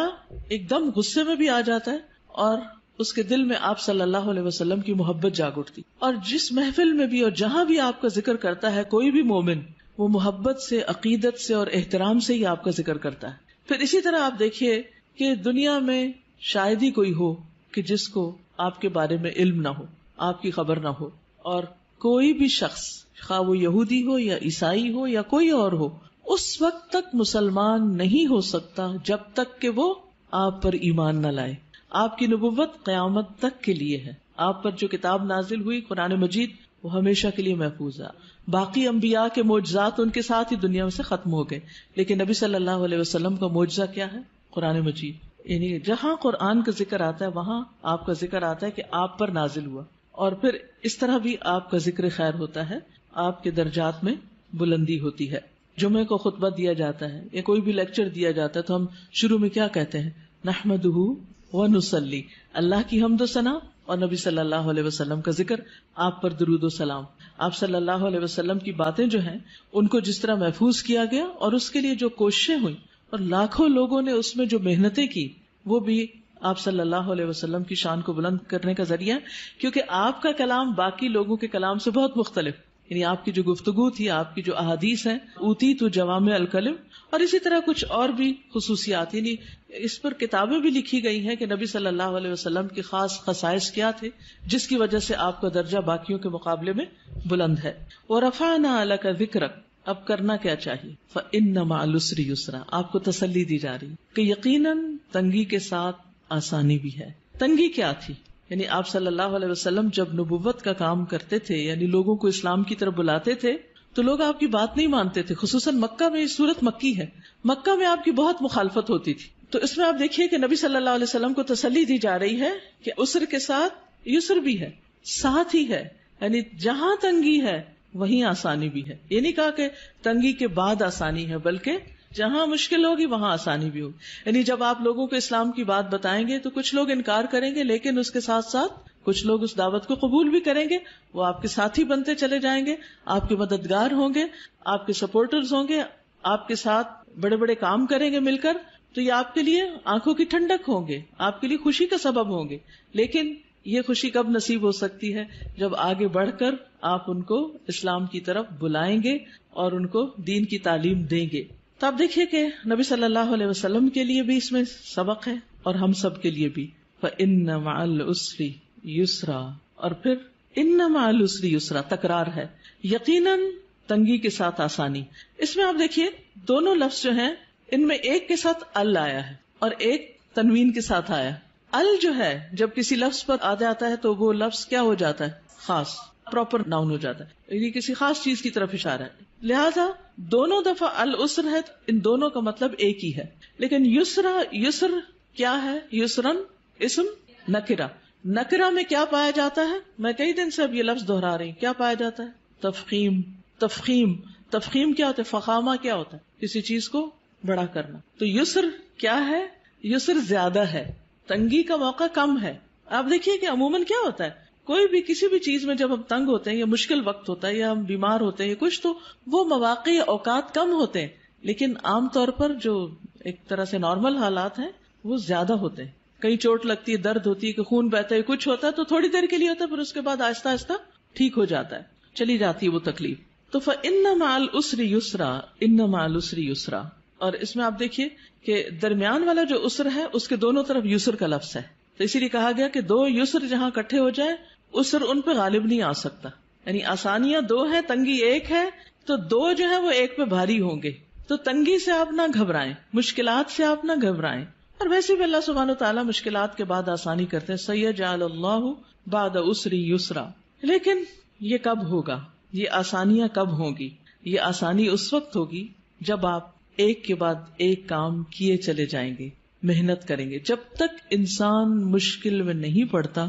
ایک دم غصے میں بھی آ جاتا ہے اور اس کے دل میں آپ صلی اللہ علیہ وسلم کی محبت جاگ اٹھتی. اور جس محفل میں بھی اور جہاں بھی آپ کا ذکر کرتا ہے کوئی بھی مومن، وہ محبت سے، عقیدت سے اور احترام سے ہی آپ کا ذکر کرتا ہے. پھر اسی طرح آپ دیکھیے کہ دنیا میں شاید ہی کوئی ہو کہ جس کو آپ کے بارے میں علم نہ ہو، آپ کی خبر نہ ہو. اور کوئی بھی شخص، خواہ وہ یہودی ہو یا عیسائی ہو یا کوئی اور ہو، اس وقت تک مسلمان نہیں ہو سکتا جب تک کہ وہ آپ پر ایمان نہ لائے. آپ کی نبوت قیامت تک کے لیے ہے. آپ پر جو کتاب نازل ہوئی قرآن مجید، وہ ہمیشہ کے لیے محفوظ ہے. باقی انبیاء کے معجزات ان کے ساتھ ہی دنیا سے ختم ہو گئے، لیکن نبی صلی اللہ علیہ وسلم کا معجزہ کیا ہے؟ قرآن مجید. یعنی جہاں قرآن کا ذکر آتا ہے وہاں آپ کا ذکر آتا ہے کہ آپ پر نازل ہوا. اور پھر اس طرح بھی آپ کا ذکر خیر ہوتا ہے، آپ کے درجات میں بلندی ہوتی ہے. جمعے کو خطبہ دیا جاتا ہے یا کوئی بھی لیکچر دیا جاتا ہے تو ہم شروع میں کیا کہتے ہیں؟ نحمدہ ونصلی، اللہ کی حمد و ثنا اور نبی صلی اللہ علیہ وسلم کا ذکر، آپ پر درود و سلام. آپ صلی اللہ علیہ وسلم کی باتیں جو ہیں ان کو جس طرح محفوظ کیا گیا اور اس کے لیے جو کوششیں ہوئی اور لاکھوں لوگوں نے اس میں جو محنتیں کی، وہ بھی آپ صلی اللہ علیہ وسلم کی شان کو بلند کرنے کا ذریعہ، کیونکہ آپ کا کلام باقی لوگوں کے کلام سے بہت مختلف. یعنی آپ کی جو گفتگو تھی، آپ کی جو احادیث ہیں، اوتی تو جوامع الکلم، اور اسی طرح کچھ اور بھی خصوصیات. یعنی اس پر کتابیں بھی لکھی گئی ہیں کہ نبی صلی اللہ علیہ وسلم کی خاص خصائص کیا تھے جس کی وجہ سے آپ کا درجہ باقیوں کے مقابلے میں بلند ہے. وَرَفَعْنَا لَكَ ذِكْرَكَ، اب کرنا کیا چاہیے؟ فَإِنَّ مَعَ الْعُسْرِ يُسْرًا، آپ کو تسلی دی جا رہی کہ یقیناً تنگی کے ساتھ آسانی بھی ہے. تنگی کیا تھی؟ یعنی آپ صلی اللہ علیہ وسلم جب نبوت کا کام کرتے تھے، یعنی لوگوں کو اسلام کی طرف بلاتے تھے، تو لوگ آپ کی بات نہیں مانتے تھے. خصوصاً مکہ میں، یہ صورت مکی ہے، مکہ میں آپ کی بہت مخالفت ہوتی تھی. تو اس میں آپ دیکھیے کہ نبی صلی اللہ علیہ وسلم کو تسلی دی جا رہی ہے کہ عسر کے ساتھ یسر بھی ہے، ساتھ ہی ہے. یعنی جہاں تنگی ہے وہیں آسانی بھی ہے. یہ نہیں کہا کہ تنگی کے بعد آسانی ہے، بلکہ جہاں مشکل ہوگی وہاں آسانی بھی ہوگی. یعنی جب آپ لوگوں کو اسلام کی بات بتائیں گے تو کچھ لوگ انکار کریں گے، لیکن اس کے ساتھ ساتھ کچھ لوگ اس دعوت کو قبول بھی کریں گے. وہ آپ کے ساتھی بنتے چلے جائیں گے، آپ کے مددگار ہوں گے، آپ کے سپورٹرز ہوں گے، آپ کے ساتھ بڑے بڑے کام کریں گے مل کر. تو یہ آپ کے لیے آنکھوں کی ٹھنڈک ہوں گے، آپ کے لیے خوشی کا سبب ہوں گے. لیکن یہ خوشی کب نصیب ہو سکتی ہے؟ جب آگے بڑھ کر آپ ان کو اسلام کی طرف بلائیں گے اور ان کو دین کی تعلیم دیں گے. تو آپ دیکھیے کہ نبی صلی اللہ علیہ وسلم کے لیے بھی اس میں سبق ہے اور ہم سب کے لیے بھی. فَإِنَّ مَعَ الْعُسْرِ يُسْرًا، اور پھر إِنَّ مَعَ الْعُسْرِ يُسْرًا تکرار ہے، یقیناً تنگی کے ساتھ آسانی. اس میں آپ دیکھیے دونوں لفظ جو ہیں ان میں ایک کے ساتھ ال آیا ہے اور ایک تنوین کے ساتھ آیا. ال جو ہے جب کسی لفظ پر آ جاتا ہے تو وہ لفظ کیا ہو جاتا ہے؟ خاص، پراپر ناؤن ہو جاتا ہے، یعنی کسی خاص چیز کی طرف اشارہ ہے. لہذا دونوں دفعہ العسر ہے، ان دونوں کا مطلب ایک ہی ہے. لیکن یسرا، یسر کیا ہے؟ یسرن اسم نکرہ. نکرہ میں کیا پایا جاتا ہے؟ میں کئی دن سے اب یہ لفظ دہرا رہی ہوں. کیا پایا جاتا ہے؟ تفخیم. تفخیم، تفخیم کیا ہوتا ہے؟ فخامہ کیا ہوتا ہے؟ کسی چیز کو بڑا کرنا. تو یسر کیا ہے؟ یسر زیادہ ہے، تنگی کا موقع کم ہے. آپ دیکھیے کہ عموماً کیا ہوتا ہے، کوئی بھی کسی بھی چیز میں جب ہم تنگ ہوتے ہیں یا مشکل وقت ہوتا ہے یا ہم بیمار ہوتے ہیں یا کچھ، تو وہ مواقع یا اوقات کم ہوتے ہیں، لیکن عام طور پر جو ایک طرح سے نارمل حالات ہیں وہ زیادہ ہوتے ہیں. کہیں چوٹ لگتی ہے، درد ہوتی ہے، کہ خون بہتا ہے، کچھ ہوتا ہے تو تھوڑی دیر کے لیے ہوتا ہے، پھر اس کے بعد آہستہ آہستہ ٹھیک ہو جاتا ہے، چلی جاتی ہے وہ تکلیف. تو فَإِنَّ مَعَ الْعُسْرِ يُسْرًا، إِنَّ مَعَ الْعُسْرِ يُسْرًا. اور اس میں آپ دیکھیے کہ درمیان والا جو عسر ہے اس کے دونوں طرف یسر کا لفظ ہے. تو اسی لیے کہا گیا کہ دو یسر جہاں اکٹھے ہو جائے اسر ان پہ غالب نہیں آ سکتا. یعنی آسانیاں دو ہیں، تنگی ایک ہے، تو دو جو ہے وہ ایک پہ بھاری ہوں گے. تو تنگی سے آپ نہ گھبرائیں، مشکلات سے آپ نہ گھبرائیں. اور ویسے بھی اللہ سبحانہ وتعالیٰ مشکلات کے بعد آسانی کرتے ہیں. سیجعل اللہ بعد عسر یسرا. لیکن یہ کب ہوگا؟ یہ آسانیاں کب ہوں گی؟ یہ آسانی اس وقت ہوگی جب آپ ایک کے بعد ایک کام کیے چلے جائیں گے، محنت کریں گے. جب تک انسان مشکل میں نہیں پڑتا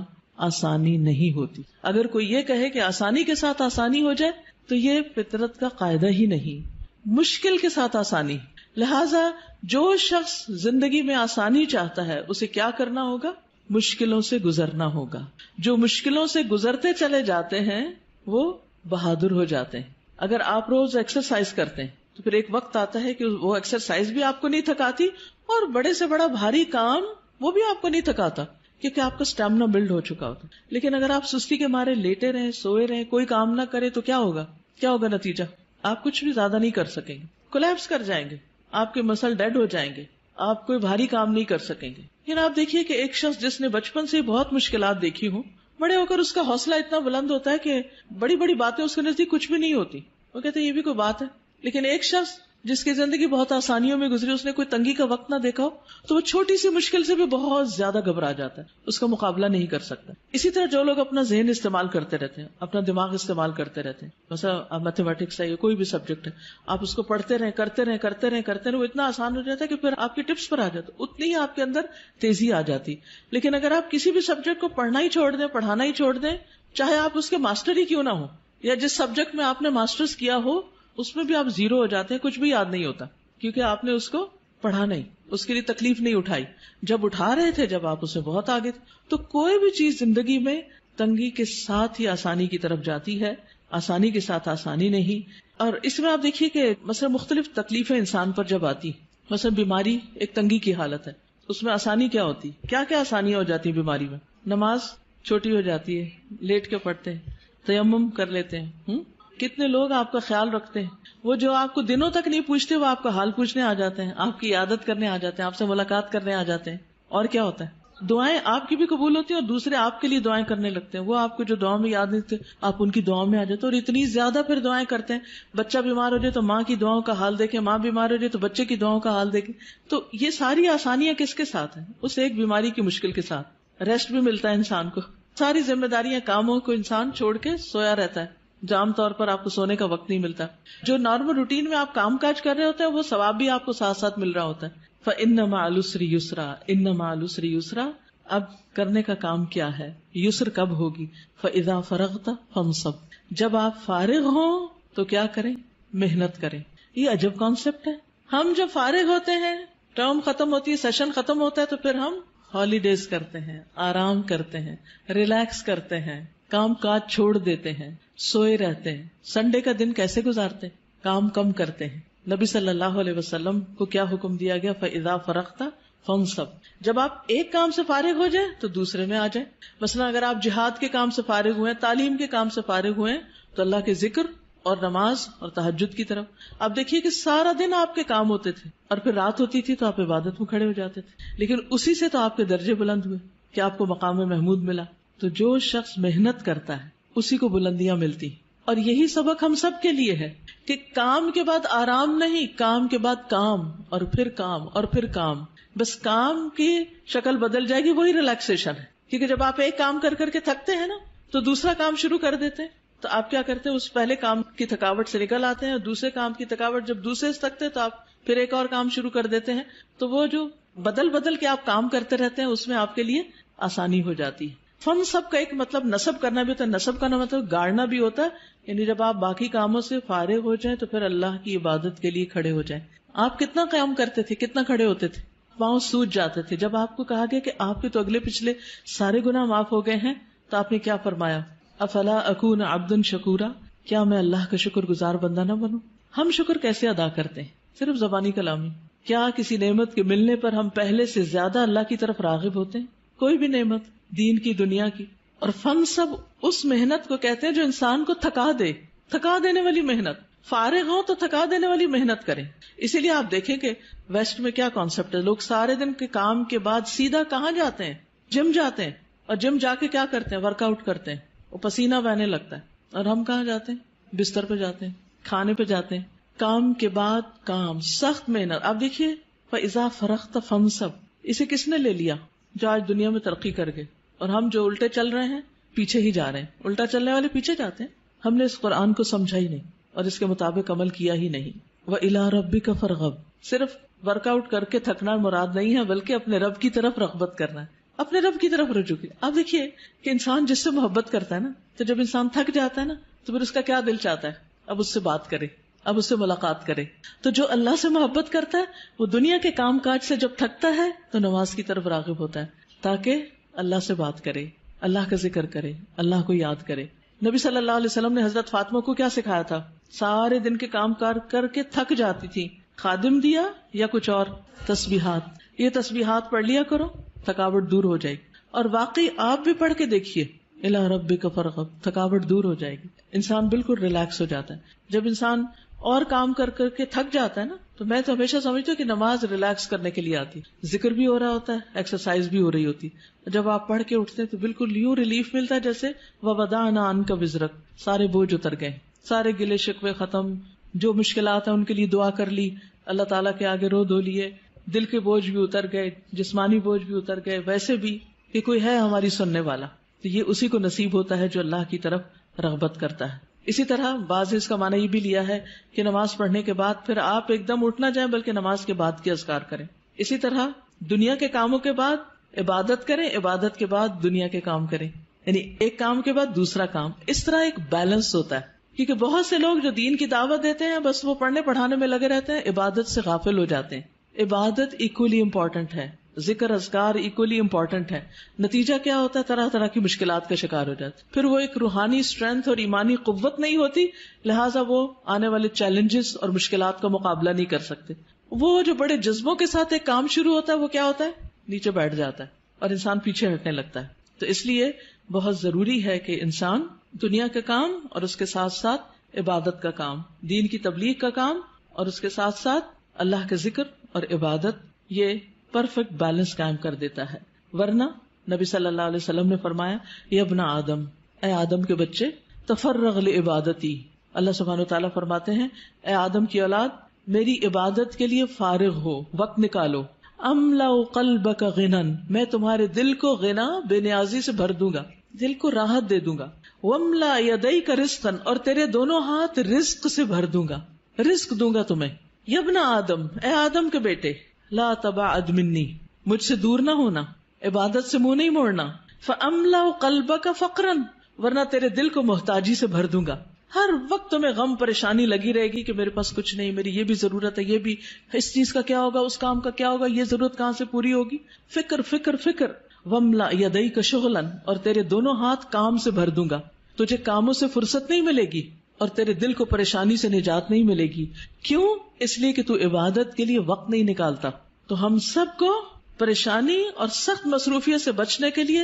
آسانی نہیں ہوتی. اگر کوئی یہ کہے کہ آسانی کے ساتھ آسانی ہو جائے تو یہ فطرت کا قاعدہ ہی نہیں. مشکل کے ساتھ آسانی. لہذا جو شخص زندگی میں آسانی چاہتا ہے اسے کیا کرنا ہوگا؟ مشکلوں سے گزرنا ہوگا. جو مشکلوں سے گزرتے چلے جاتے ہیں وہ بہادر ہو جاتے ہیں. اگر آپ روز ایکسرسائز کرتے ہیں تو پھر ایک وقت آتا ہے کہ وہ ایکسرسائز بھی آپ کو نہیں تھکاتی اور بڑے سے بڑا بھاری کام وہ بھی آپ کو نہیں تھکاتا کیونکہ آپ کا اسٹیمنا بلڈ ہو چکا ہوتا. لیکن اگر آپ سستی کے مارے لیٹے رہیں، سوئے رہیں، کوئی کام نہ کرے تو کیا ہوگا؟ کیا ہوگا نتیجہ؟ آپ کچھ بھی زیادہ نہیں کر سکیں گے، کولیپس کر جائیں گے، آپ کے مسل ڈیڈ ہو جائیں گے، آپ کوئی بھاری کام نہیں کر سکیں گے. لیکن آپ دیکھیے کہ ایک شخص جس نے بچپن سے بہت مشکلات دیکھی ہوں، بڑے ہو کر اس کا حوصلہ اتنا بلند ہوتا ہے کہ بڑی بڑی باتیں اس کے نزدیک کچھ بھی نہیں ہوتی. وہ کہتے ہیں یہ بھی کوئی بات ہے. لیکن ایک شخص جس کی زندگی بہت آسانیوں میں گزری، اس نے کوئی تنگی کا وقت نہ دیکھا ہو تو وہ چھوٹی سی مشکل سے بھی بہت زیادہ گھبرا جاتا ہے، اس کا مقابلہ نہیں کر سکتا. اسی طرح جو لوگ اپنا ذہن استعمال کرتے رہتے ہیں، اپنا دماغ استعمال کرتے رہتے ہیں، مثلا میتھمیٹکس ہے یا کوئی بھی سبجیکٹ ہے، آپ اس کو پڑھتے رہیں کرتے رہیں وہ اتنا آسان ہو جاتا ہے کہ پھر آپ کی ٹپس پر آ جاتا، اتنی ہی آپ کے اندر تیزی آ جاتی. لیکن اگر آپ کسی بھی سبجیکٹ کو پڑھنا ہی چھوڑ دیں، پڑھانا ہی چھوڑ دیں، چاہے آپ اس کے ماسٹر ہی کیوں نہ ہو، یا جس سبجیکٹ میں آپ نے ماسٹرز کیا ہو اس میں بھی آپ زیرو ہو جاتے ہیں، کچھ بھی یاد نہیں ہوتا کیونکہ آپ نے اس کو پڑھا نہیں، اس کے لیے تکلیف نہیں اٹھائی. جب اٹھا رہے تھے جب آپ اسے بہت آگے تھے. تو کوئی بھی چیز زندگی میں تنگی کے ساتھ ہی آسانی کی طرف جاتی ہے، آسانی کے ساتھ آسانی نہیں. اور اس میں آپ دیکھیے کہ مثلا مختلف تکلیفیں انسان پر جب آتی، مثلا بیماری ایک تنگی کی حالت ہے، اس میں آسانی کیا ہوتی؟ کیا کیا آسانیاں ہو جاتی ہیں بیماری میں؟ نماز چھوٹی ہو جاتی ہے، لیٹ کے پڑھتے ہیں، تیمم کر لیتے ہیں. کتنے لوگ آپ کا خیال رکھتے ہیں، وہ جو آپ کو دنوں تک نہیں پوچھتے وہ آپ کا حال پوچھنے آ جاتے ہیں، آپ کی عیادت کرنے آ جاتے ہیں، آپ سے ملاقات کرنے آ جاتے ہیں. اور کیا ہوتا ہے؟ دعائیں آپ کی بھی قبول ہوتی ہیں اور دوسرے آپ کے لیے دعائیں کرنے لگتے ہیں. وہ آپ کو جو دعا میں یاد نہیں تھے آپ ان کی دعاؤں میں آ جاتے ہیں اور اتنی زیادہ پھر دعائیں کرتے ہیں. بچہ بیمار ہو جائے تو ماں کی دعاؤں کا حال دیکھیں، ماں بیمار ہو جائے تو بچے کی دعاؤں کا حال دیکھیں. تو یہ ساری آسانیاں کس کے ساتھ ہیں؟ اس ایک بیماری کی مشکل کے ساتھ. ریسٹ بھی ملتا ہے انسان کو، ساری ذمہ داریاں کاموں کو انسان چھوڑ کے سویا رہتا ہے. عام طور پر آپ کو سونے کا وقت نہیں ملتا. جو نارمل روٹین میں آپ کام کاج کر رہے ہوتے ہیں وہ ثواب بھی آپ کو ساتھ ساتھ مل رہا ہوتا ہے. فَإِنَّ مَعَ الْعُسْرِ يُسْرًا، إِنَّ مَعَ الْعُسْرِ يُسْرًا. اب کرنے کا کام کیا ہے؟ یسر کب ہوگی؟ فَإِذَا فَرَغْتَ فَانْصَبْ. جب آپ فارغ ہوں تو کیا کریں؟ محنت کریں. یہ عجب کانسیپٹ ہے. ہم جب فارغ ہوتے ہیں، ٹرم ختم ہوتی ہے، سیشن ختم ہوتا ہے تو پھر ہم ہالیڈیز کرتے ہیں، آرام کرتے ہیں، ریلیکس کرتے ہیں، کام کاج چھوڑ دیتے ہیں، سوئے رہتے ہیں. سنڈے کا دن کیسے گزارتے؟ کام کم کرتے ہیں. نبی صلی اللہ علیہ وسلم کو کیا حکم دیا گیا؟ فَإِذَا فَرَغْتَ فَانْصَبْ. جب آپ ایک کام سے فارغ ہو جائیں تو دوسرے میں آ جائیں. مثلا اگر آپ جہاد کے کام سے فارغ ہوئے، تعلیم کے کام سے فارغ ہوئے تو اللہ کے ذکر اور نماز اور تہجد کی طرف. آپ دیکھیے کہ سارا دن آپ کے کام ہوتے تھے اور پھر رات ہوتی تھی تو آپ عبادت میں کھڑے ہو جاتے تھے، لیکن اسی سے تو آپ کے درجے بلند ہوئے کہ آپ کو مقام محمود ملا. تو جو شخص محنت کرتا ہے اسی کو بلندیاں ملتی. اور یہی سبق ہم سب کے لیے ہے کہ کام کے بعد آرام نہیں، کام کے بعد کام اور پھر کام اور پھر کام. بس کام کی شکل بدل جائے گی، وہی ریلیکسیشن ہے. کیونکہ جب آپ ایک کام کر کر کے تھکتے ہیں نا تو دوسرا کام شروع کر دیتے ہیں. تو آپ کیا کرتے ہیں؟ اس پہلے کام کی تھکاوٹ سے نکل آتے ہیں اور دوسرے کام کی تھکاوٹ جب دوسرے سے تھکتے ہیں تو آپ پھر ایک اور کام شروع کر دیتے ہیں. تو وہ جو بدل بدل کے آپ کام کرتے رہتے ہیں اس میں آپ کے لیے آسانی ہو جاتی ہے. فن سب کا ایک مطلب نصب کرنا بھی ہوتا ہے. نصب کا مطلب گاڑنا بھی ہوتا ہے، یعنی جب آپ باقی کاموں سے فارغ ہو جائیں تو پھر اللہ کی عبادت کے لیے کھڑے ہو جائیں. آپ کتنا قیام کرتے تھے، کتنا کھڑے ہوتے تھے، پاؤں سوج جاتے تھے. جب آپ کو کہا گیا کہ آپ کے تو اگلے پچھلے سارے گناہ معاف ہو گئے ہیں تو آپ نے کیا فرمایا؟ افلا اکون عبدا شکورا. کیا میں اللہ کا شکر گزار بندہ نہ بنوں؟ ہم شکر کیسے ادا کرتے ہیں؟ صرف زبانی کلامی. کیا کسی نعمت کے ملنے پر ہم پہلے سے زیادہ اللہ کی طرف راغب ہوتے ہیں؟ کوئی بھی نعمت، دین کی، دنیا کی. اور فن سب اس محنت کو کہتے ہیں جو انسان کو تھکا دے، تھکا دینے والی محنت. فارغ ہوں تو تھکا دینے والی محنت کریں. اسی لیے آپ دیکھیں کہ ویسٹ میں کیا کانسیپٹ ہے، لوگ سارے دن کے کام کے بعد سیدھا کہاں جاتے ہیں؟ جم جاتے ہیں اور جم جا کے کیا کرتے ہیں؟ ورک آؤٹ کرتے ہیں، وہ پسینہ بہنے لگتا ہے، اور ہم کہاں جاتے ہیں؟ بستر پہ جاتے ہیں، کھانے پہ جاتے ہیں، کام کے بعد کام، سخت محنت. آپ دیکھیے فَإِذَا فَرَغْتَ فَانْصَبْ، اسے کس نے لے لیا؟ جو آج دنیا میں ترقی کر گئے، اور ہم جو الٹے چل رہے ہیں پیچھے ہی جا رہے ہیں. الٹا چلنے والے پیچھے جاتے ہیں. ہم نے اس قرآن کو سمجھا ہی نہیں اور اس کے مطابق عمل کیا ہی نہیں. وَإِلَىٰ رَبِّكَ فَارْغَب، صرف ورک آؤٹ کر کے تھکنا مراد نہیں ہے، بلکہ اپنے رب کی طرف رغبت کرنا ہے، اپنے رب کی طرف رجوع کی. آپ دیکھیے کہ انسان جس سے محبت کرتا ہے نا، تو جب انسان تھک جاتا ہے نا، تو پھر اس کا کیا دل چاہتا ہے؟ اب اس سے بات کرے، اب اس سے ملاقات کرے. تو جو اللہ سے محبت کرتا ہے وہ دنیا کے کام کاج سے جب تھکتا ہے تو نماز کی طرف راغب ہوتا ہے، تاکہ اللہ سے بات کرے، اللہ کا ذکر کرے، اللہ کو یاد کرے. نبی صلی اللہ علیہ وسلم نے حضرت فاطمہ کو کیا سکھایا تھا؟ سارے دن کے کام کار کر کے تھک جاتی تھی، خادم دیا یا کچھ اور؟ تسبیحات. یہ تسبیحات پڑھ لیا کرو، تھکاوٹ دور ہو جائے گی. اور واقعی آپ بھی پڑھ کے دیکھیے، الی ربک فارغب، تھکاوٹ دور ہو جائے گی، انسان بالکل ریلیکس ہو جاتا ہے. جب انسان اور کام کر کر کے تھک جاتا ہے نا، تو میں تو ہمیشہ سمجھتی ہوں کہ نماز ریلیکس کرنے کے لیے آتی، ذکر بھی ہو رہا ہوتا ہے، ایکسرسائز بھی ہو رہی ہوتی. جب آپ پڑھ کے اٹھتے ہیں تو بالکل یوں ریلیف ملتا ہے جیسے وَوَضَعْنَا عَنْكَ وِزْرَكَ، سارے بوجھ اتر گئے، سارے گلے شکوے ختم، جو مشکلات ہیں ان کے لیے دعا کر لی، اللہ تعالیٰ کے آگے رو دھو لیے، دل کے بوجھ بھی اتر گئے، جسمانی بوجھ بھی اتر گئے. ویسے بھی کہ کوئی ہے ہماری سننے والا، تو یہ اسی کو نصیب ہوتا ہے جو اللہ کی طرف رغبت کرتا ہے. اسی طرح بعض اس کا معنی یہ بھی لیا ہے کہ نماز پڑھنے کے بعد پھر آپ ایک دم اٹھ نہ جائیں، بلکہ نماز کے بعد کے اذکار کریں. اسی طرح دنیا کے کاموں کے بعد عبادت کریں، عبادت کے بعد دنیا کے کام کریں، یعنی ایک کام کے بعد دوسرا کام. اس طرح ایک بیلنس ہوتا ہے، کیونکہ بہت سے لوگ جو دین کی دعوت دیتے ہیں بس وہ پڑھنے پڑھانے میں لگے رہتے ہیں، عبادت سے غافل ہو جاتے ہیں. عبادت ایکولی امپورٹنٹ ہے، ذکر اذکار ایکولی امپورٹنٹ ہے. نتیجہ کیا ہوتا ہے؟ طرح طرح کی مشکلات کا شکار ہو جاتے، پھر وہ ایک روحانی اسٹرینتھ اور ایمانی قوت نہیں ہوتی، لہٰذا وہ آنے والے چیلنجز اور مشکلات کا مقابلہ نہیں کر سکتے. وہ جو بڑے جذبوں کے ساتھ ایک کام شروع ہوتا ہے وہ کیا ہوتا ہے؟ نیچے بیٹھ جاتا ہے اور انسان پیچھے ہٹنے لگتا ہے. تو اس لیے بہت ضروری ہے کہ انسان دنیا کا کام اور اس کے ساتھ ساتھ عبادت کا کام، دین کی تبلیغ کا کام اور اس کے ساتھ ساتھ اللہ کا ذکر اور عبادت، یہ پرفیکٹ بیلنس قائم کر دیتا ہے. ورنہ نبی صلی اللہ علیہ وسلم نے فرمایا، یا ابن آدم، اے آدم کے بچے، تفرغ لعبادتی، اللہ سبحانہ وتعالیٰ فرماتے ہیں اے آدم کی اولاد، میری عبادت کے لیے فارغ ہو، وقت نکالو. املا قلبک غنا، میں تمہارے دل کو غنا، بے نیازی سے بھر دوں گا، دل کو راحت دے دوں گا. واملا یدیک رزقا، اور تیرے دونوں ہاتھ رزق سے بھر دوں گا، رزق دوں گا تمہیں. یا ابن آدم، اے آدم کے بیٹے، لا تبعد منی، مجھ سے دور نہ ہونا، عبادت سے منہ نہیں موڑنا. فاملا قلبک فقرا، ورنہ تیرے دل کو محتاجی سے بھر دوں گا. ہر وقت تمہیں غم پریشانی لگی رہے گی کہ میرے پاس کچھ نہیں، میری یہ بھی ضرورت ہے، یہ بھی، اس چیز کا کیا ہوگا، اس کام کا کیا ہوگا، یہ ضرورت کہاں سے پوری ہوگی، فکر فکر فکر. واملا یدیک شغلا، اور تیرے دونوں ہاتھ کام سے بھر دوں گا، تجھے کاموں سے فرصت نہیں ملے گی اور تیرے دل کو پریشانی سے نجات نہیں ملے گی. کیوں؟ اس لیے کہ تو عبادت کے لیے وقت نہیں نکالتا. تو ہم سب کو پریشانی اور سخت مصروفیت سے بچنے کے لیے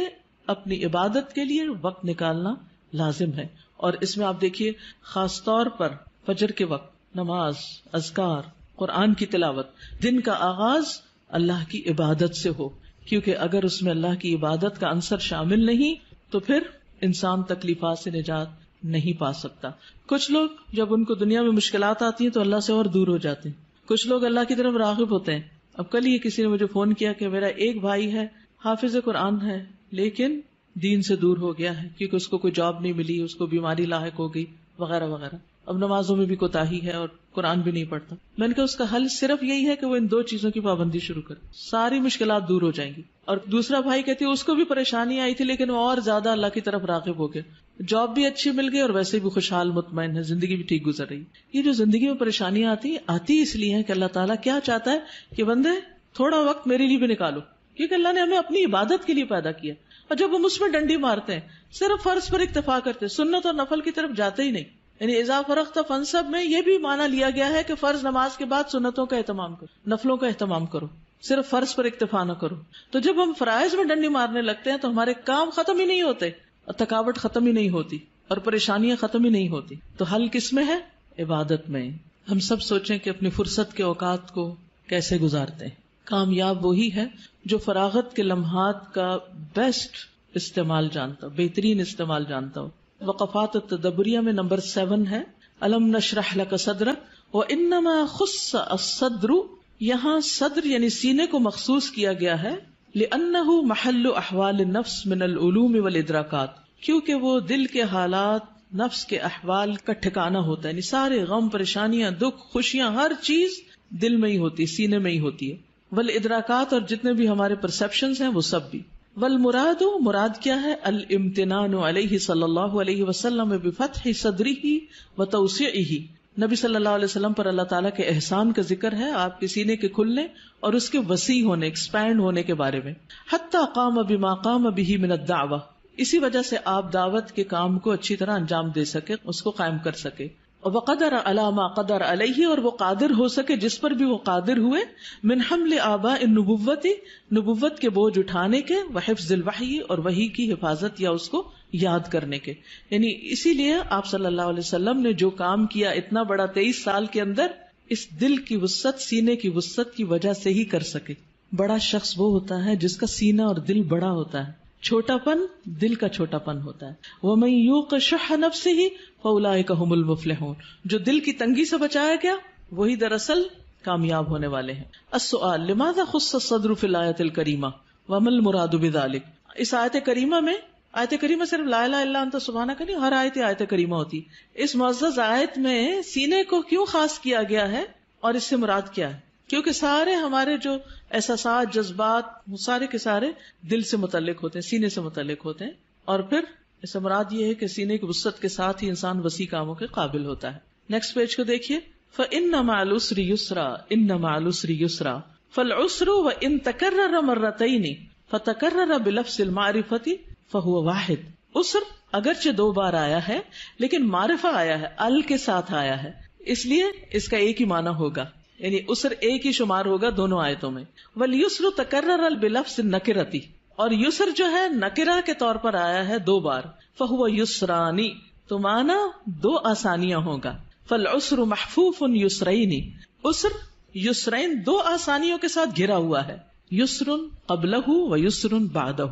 اپنی عبادت کے لیے وقت نکالنا لازم ہے. اور اس میں آپ دیکھیے خاص طور پر فجر کے وقت نماز، اذکار، قرآن کی تلاوت، دن کا آغاز اللہ کی عبادت سے ہو، کیونکہ اگر اس میں اللہ کی عبادت کا عنصر شامل نہیں تو پھر انسان تکلیفات سے نجات نہیں پا سکتا. کچھ لوگ جب ان کو دنیا میں مشکلات آتی ہیں تو اللہ سے اور دور ہو جاتے ہیں، کچھ لوگ اللہ کی طرف راغب ہوتے ہیں. اب کل ہی کسی نے مجھے فون کیا کہ میرا ایک بھائی ہے، حافظ قرآن ہے، لیکن دین سے دور ہو گیا ہے کیونکہ اس کو کوئی جاب نہیں ملی، اس کو بیماری لاحق ہو گئی وغیرہ وغیرہ. اب نمازوں میں بھی کوتاہی ہے اور قرآن بھی نہیں پڑھتا. میں نے کہا اس کا حل صرف یہی ہے کہ وہ ان دو چیزوں کی پابندی شروع کرے، ساری مشکلات دور ہو جائیں گی. اور دوسرا بھائی کہتی ہے اس کو بھی پریشانی آئی تھی لیکن وہ اور زیادہ اللہ کی طرف راغب ہو گیا، جاب بھی اچھی مل گئی اور ویسے بھی خوشحال مطمئن ہے، زندگی بھی ٹھیک گزر رہی. یہ جو زندگی میں پریشانیاں آتی اس لیے ہے کہ اللہ تعالیٰ کیا چاہتا ہے کہ بندے تھوڑا وقت میرے لیے بھی نکالو، کیونکہ اللہ نے ہمیں اپنی عبادت کے لیے پیدا کیا. اور جب ہم اس میں ڈنڈی مارتے ہیں، صرف فرض پر اکتفا کرتے، سنت اور نفل کی طرف جاتے ہی نہیں. یعنی اذا فرغت فانصب میں یہ بھی معنی لیا گیا ہے کہ فرض نماز کے بعد سنتوں کا اہتمام کرو، نفلوں کا اہتمام کرو، صرف فرض پر اکتفا نہ کرو. تو جب ہم فرائض میں ڈنڈی مارنے لگتے ہیں تو ہمارے کام ختم ہی نہیں ہوتے اور تھکاوٹ ختم ہی نہیں ہوتی اور پریشانیاں ختم ہی نہیں ہوتی. تو حل کس میں ہے؟ عبادت میں. ہم سب سوچیں کہ اپنی فرصت کے اوقات کو کیسے گزارتے ہیں. کامیاب وہی ہے جو فراغت کے لمحات کا بیسٹ استعمال جانتا ہو، بہترین استعمال جانتا ہو. وقفات التدبریہ میں نمبر 7 ہے الم نشرح لک صدرک وانما خص الصدر. یہاں صدر یعنی سینے کو مخصوص کیا گیا ہے لأنہ محل احوال النفس من العلوم والادراکات، کیونکہ وہ دل کے حالات، نفس کے احوال کا ٹھکانہ ہوتا ہے. یعنی سارے غم، پریشانیاں، دکھ، خوشیاں، ہر چیز دل میں ہی ہوتی ہے، سینے میں ہی ہوتی ہے. والادراکات، اور جتنے بھی ہمارے پرسپشنز ہیں وہ سب بھی. والمراد، مراد کیا ہے؟ الامتنان علیہ صلی اللہ علیہ وسلم بفتح صدرہ وتوسیعہ. نبی صلی اللہ علیہ وسلم پر اللہ تعالیٰ کے احسان کا ذکر ہے، آپ کے سینے کے کھلنے اور اس کے وسیع ہونے، ایکسپینڈ ہونے کے بارے میں. حتی قام بما قام بہ من الدعوہ، اسی وجہ سے آپ دعوت کے کام کو اچھی طرح انجام دے سکے، اس کو قائم کر سکے. وقدر علی ما قدر علیہ، اور وہ قادر ہو سکے جس پر بھی وہ قادر ہوئے. من حمل آباء النبوت، نبوت کے بوجھ اٹھانے کے، وحفظ الوحی، اور وحی کی حفاظت یا اس کو یاد کرنے کے. یعنی اسی لیے آپ صلی اللہ علیہ وسلم نے جو کام کیا اتنا بڑا 23 سال کے اندر، اس دل کی وسعت، سینے کی وسعت کی وجہ سے ہی کر سکے. بڑا شخص وہ ہوتا ہے جس کا سینہ اور دل بڑا ہوتا ہے، چھوٹا پن دل کا چھوٹا پن ہوتا ہے. وَمَن يُوقَ شُحَّ نَفْسِهِ فَأُولَٰئِكَ هُمُ الْمُفْلِحُونَ. جو دل کی تنگی سے بچایا گیا وہی دراصل کامیاب ہونے والے ہیں. السؤال لماذا خص الصدر فی الآیۃ الکریمہ وما المراد بذلک. اس آیت کریمہ میں، آیت کریمہ صرف لا الہ الا انت سبحانک نہیں، ہر آیت کریمہ ہوتی. اس معزز آیت میں سینے کو کیوں خاص کیا گیا ہے اور اس سے مراد کیا ہے؟ کیونکہ سارے ہمارے جو احساسات، جذبات، سارے کے سارے دل سے متعلق ہوتے ہیں، سینے سے متعلق ہوتے ہیں. اور پھر اس سے مراد یہ ہے کہ سینے کی وسعت کے ساتھ ہی انسان وسیع کاموں کے قابل ہوتا ہے. نیکسٹ پیج کو دیکھیے. فَإِنَّ مَعَ الْعُسْرِ يُسْرًا إِنَّ مَعَ الْعُسْرِ يُسْرًا فَالْعُسْرُ وَإِن تَكَرَّرَ مَرَّتَيْنِ فَتَكَرَّرَ بِلَفْظِ الْمَعْرِفَةِ فَهُوَ واحد. عسر اگرچہ 2 بار آیا ہے لیکن معرفہ آیا ہے، ال کے ساتھ آیا ہے، اس لیے اس کا ایک ہی معنی ہوگا، یعنی عسر ایک ہی شمار ہوگا دونوں آیتوں میں. وَالْيُسْرُ تَكَرَّرَ بِلَفْظِ النَّكِرَةِ، اور یسر جو ہے نکرہ کے طور پر آیا ہے 2 بار. فَهُوَ يُسْرَانِ، تو معنی 2 آسانیاں ہوگا. فَالْعُسْرُ مَحْفُوفٌ يُسْرَيْنِ، عسر یسرین 2 آسانیوں کے ساتھ گھرا ہوا ہے. یسرٌ قبلہ و یسرٌ بعدہ،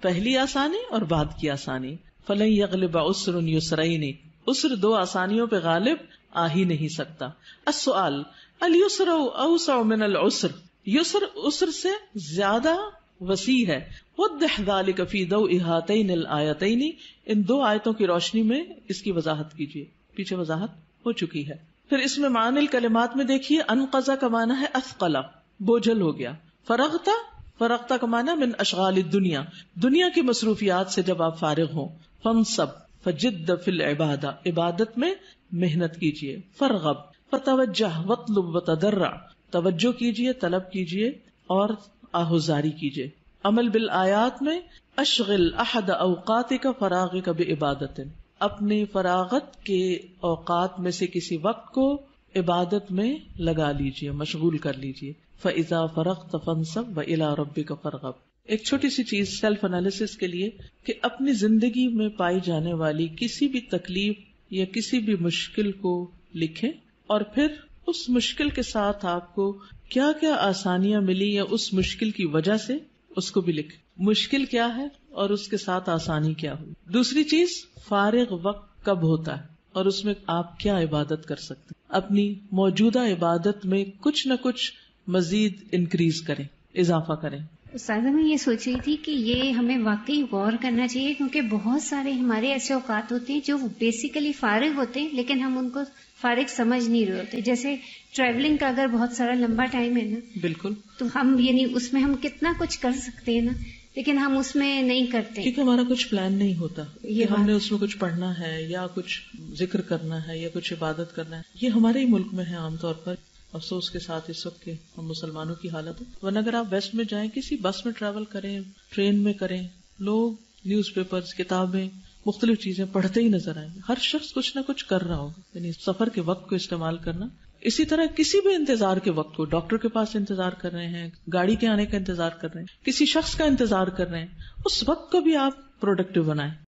پہلی آسانی اور بعد کی آسانی. فَلَن يَغْلِبَ عُسْرٌ يُسْرَيْنِ، عسر 2 آسانیوں پہ غالب آ ہی نہیں سکتا. السؤال الیسر اوسع من العسر، یسر عسر سے زیادہ وسیع ہے. وضح ذلك في ضوء هاتين الآيتين، ان 2 آیتوں کی روشنی میں اس کی وضاحت کیجیے، پیچھے وضاحت ہو چکی ہے. پھر اس میں معنی الکلمات میں دیکھیے. انقضا کا معنی ہے اثقلا، بوجھل ہو گیا. فرغتا کا معنی من اشغال الدنیا، دنیا کی مصروفیات سے جب آپ فارغ ہوں. فانصب فجد فی العبادہ، عبادت میں محنت کیجیے. فرغب فتوجہ واطلب وتضرع، توجہ کیجیے، طلب کیجیے اور آہوزاری کیجیے. عمل بالآیات میں اشغل احد اوقاتک فراغک بعبادت، اپنے فراغت کے اوقات میں سے کسی وقت کو عبادت میں لگا لیجیے، مشغول کر لیجیے. فَإِذَا فَرَغْتَ فَانْصَبْ وَإِلَىٰ رَبِّكَ فَارْغَب. ایک چھوٹی سی چیز سیلف انالیسس کے لیے کہ اپنی زندگی میں پائی جانے والی کسی بھی تکلیف یا کسی بھی مشکل کو لکھیں اور پھر اس مشکل کے ساتھ آپ کو کیا کیا آسانیاں ملی یا اس مشکل کی وجہ سے اس کو بھی لکھیں. مشکل کیا ہے اور اس کے ساتھ آسانی کیا ہوئی. دوسری چیز، فارغ وقت کب ہوتا ہے اور اس میں آپ کیا عبادت کر سکتے ہیں. اپنی موجودہ عبادت میں کچھ نہ کچھ مزید انکریز کریں، اضافہ کریں. استاذہ میں یہ سوچ رہی تھی کہ یہ ہمیں واقعی غور کرنا چاہیے، کیونکہ بہت سارے ہمارے ایسے اوقات ہوتے ہیں جو بیسیکلی فارغ ہوتے ہیں لیکن ہم ان کو فارغ سمجھ نہیں رہے ہوتے. جیسے ٹریولنگ کا اگر بہت سارا لمبا ٹائم ہے نا، بالکل، تو ہم یعنی اس میں ہم کتنا کچھ کر سکتے ہیں نا، لیکن ہم اس میں نہیں کرتے کیونکہ ہمارا کچھ پلان نہیں ہوتا کہ ہم نے اس میں کچھ پڑھنا ہے یا کچھ ذکر کرنا ہے یا کچھ عبادت کرنا ہے. یہ ہمارے ہی ملک میں ہے عام طور پر. افسوس کے ساتھ اس وقت کے ہم مسلمانوں کی حالت ہے. ورنہ اگر آپ ویسٹ میں جائیں، کسی بس میں ٹریول کریں، ٹرین میں کریں، لوگ نیوز پیپرز، کتابیں، مختلف چیزیں پڑھتے ہی نظر آئیں گے. ہر شخص کچھ نہ کچھ کر رہا ہوگا. یعنی سفر کے وقت کو استعمال کرنا. اسی طرح کسی بھی انتظار کے وقت کو، ڈاکٹر کے پاس انتظار کر رہے ہیں، گاڑی کے آنے کا انتظار کر رہے ہیں، کسی شخص کا انتظار کر رہے ہیں، اس وقت کو بھی آپ پروڈکٹیو بنائیں.